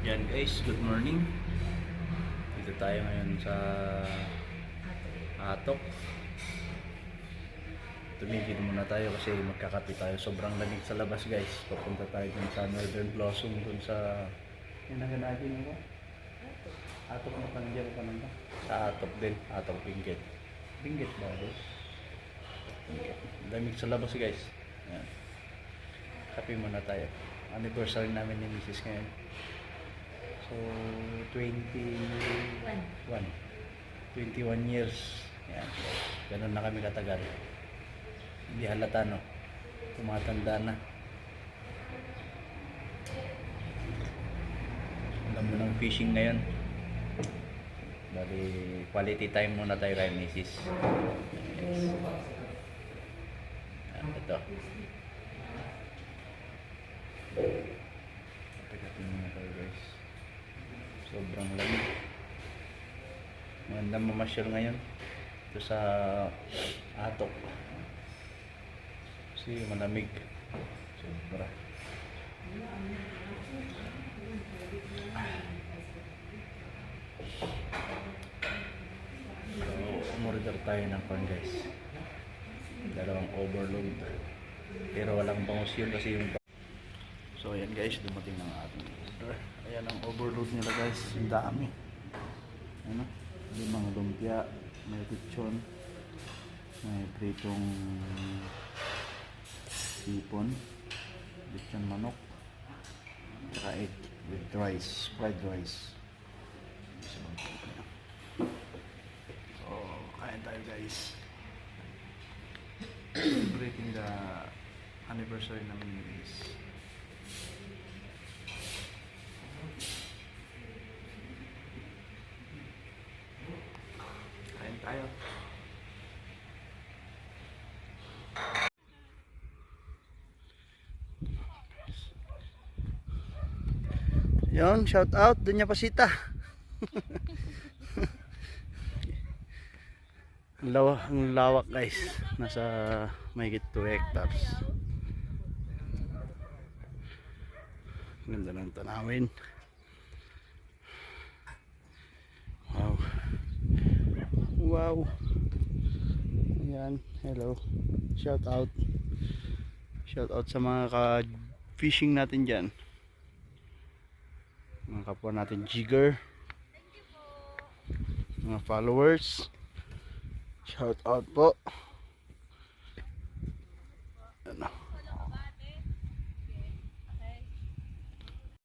Yan guys, good morning. Dito tayo ngayon sa Atok. Tumigil muna tayo kasi magkakape tayo. Sobrang lamig sa labas guys. Papunta tayo dun sa Northern Blossom, dun sa... Yan ang ganagin mo. Atok na pandiyan ka naman. Sa Atok din, Atok Benguet. Benguet ba guys? Lamig sa labas guys. Yan. Kape muna tayo. Anniversary namin ni Mrs. ngayon. So, 21 years. Yan. Ganun na kami katagal. Hindi halata, no? Tumatanda na. Alam mo ng fishing ngayon. Bali, quality time muna tayo kay Mrs. Yes. Yan, ito. Pagkatin muna tayo guys. Sobrang lamig. Magandang mamasyal ngayon ito sa Atok kasi malamig sobra. So umorder tayo ng corn guys, dalawang overload pero walang bangus yun kasi yung... So ayan guys, dumating ng ating order. Ayan ang overload nila guys, yung dami. Ano? 5 lumpia, may lechon, may pritong hipon, lechon manok, saka egg with rice, fried rice. So kain tayo guys. Celebrating the anniversary namin guys. Kain tayo. Yon, shout out Dunya Pasita. Ang lawak guys. Nasa mahigit 2 hectares. Ganda ng tanawin. Wow. Wow. Ayan, hello. Shout out. Shout out sa mga ka-fishing natin dyan. Mga kapwa natin jigger. Mga followers. Shout out po. Ano.